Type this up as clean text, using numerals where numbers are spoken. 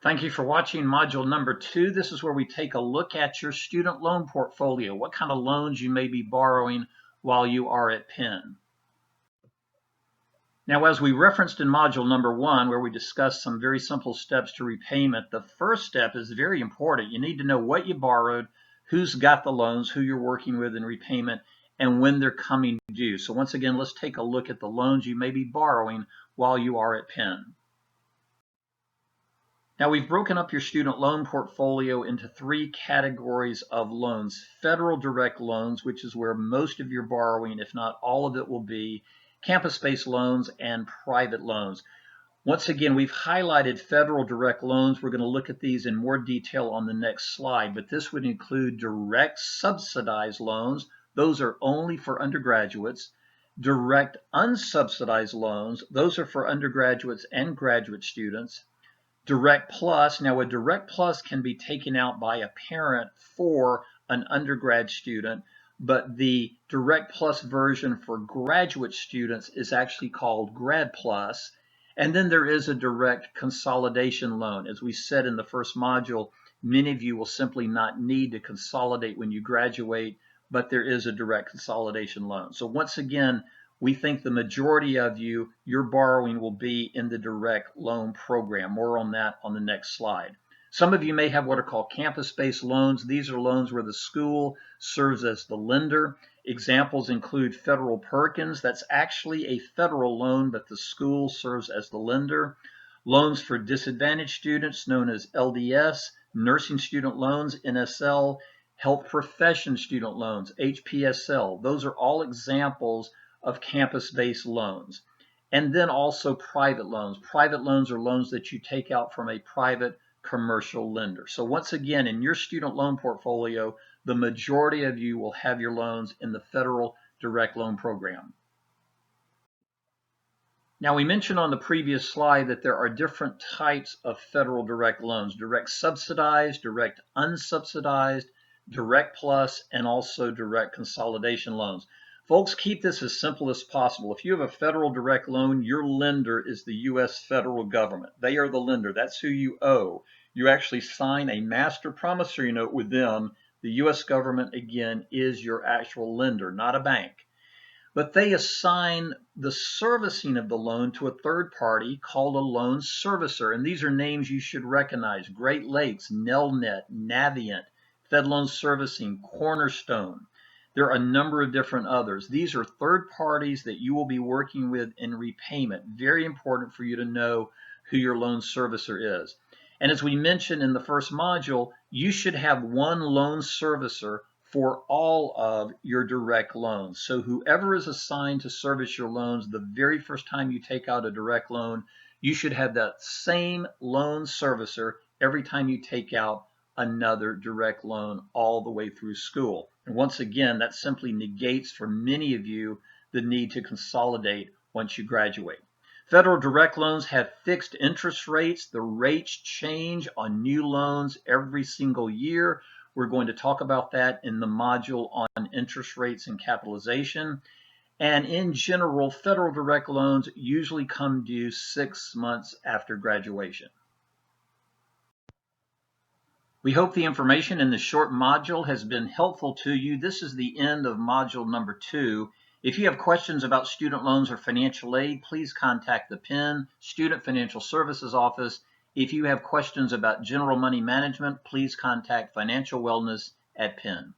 Thank you for watching module number 2. This is where we take a look at your student loan portfolio, what kind of loans you may be borrowing while you are at Penn. Now, as we referenced in module number 1, where we discussed some very simple steps to repayment, the first step is very important. You need to know what you borrowed, who's got the loans, who you're working with in repayment, and when they're coming due. So once again, let's take a look at the loans you may be borrowing while you are at Penn. Now, we've broken up your student loan portfolio into 3 categories of loans. Federal direct loans, which is where most of your borrowing, if not all of it, will be. Campus-based loans and private loans. Once again, we've highlighted federal direct loans. We're going to look at these in more detail on the next slide, but this would include direct subsidized loans. Those are only for undergraduates. Direct unsubsidized loans, those are for undergraduates and graduate students. Direct Plus, now a Direct Plus can be taken out by a parent for an undergrad student, but the Direct Plus version for graduate students is actually called Grad Plus. And then there is a direct consolidation loan. As we said in the first module, many of you will simply not need to consolidate when you graduate, but there is a direct consolidation loan. So once again, we think the majority of you, your borrowing will be in the direct loan program. More on that on the next slide. Some of you may have what are called campus-based loans. These are loans where the school serves as the lender. Examples include Federal Perkins. That's actually a federal loan, but the school serves as the lender. Loans for disadvantaged students, known as LDS. Nursing student loans, NSL. Health profession student loans, HPSL. Those are all examples of campus-based loans. And then also private loans. Private loans are loans that you take out from a private commercial lender. So once again, in your student loan portfolio, the majority of you will have your loans in the federal direct loan program. Now, we mentioned on the previous slide that there are different types of federal direct loans: direct subsidized, direct unsubsidized, direct plus, and also direct consolidation loans. Folks, keep this as simple as possible. If you have a federal direct loan, your lender is the U.S. federal government. They are the lender. That's who you owe. You actually sign a master promissory note with them. The U.S. government, again, is your actual lender, not a bank. But they assign the servicing of the loan to a third party called a loan servicer. And these are names you should recognize: Great Lakes, Nelnet, Navient, Fed Loan Servicing, Cornerstone. There are a number of different others. These are third parties that you will be working with in repayment. Very important for you to know who your loan servicer is. And as we mentioned in the first module, you should have one loan servicer for all of your direct loans. So whoever is assigned to service your loans the very first time you take out a direct loan, you should have that same loan servicer every time you take out another direct loan all the way through school. And once again, that simply negates for many of you the need to consolidate once you graduate. Federal direct loans have fixed interest rates. The rates change on new loans every single year. We're going to talk about that in the module on interest rates and capitalization. And in general, federal direct loans usually come due 6 months after graduation. We hope the information in this short module has been helpful to you. This is the end of module number 2. If you have questions about student loans or financial aid, please contact the Penn Student Financial Services Office. If you have questions about general money management, please contact Financial Wellness at Penn.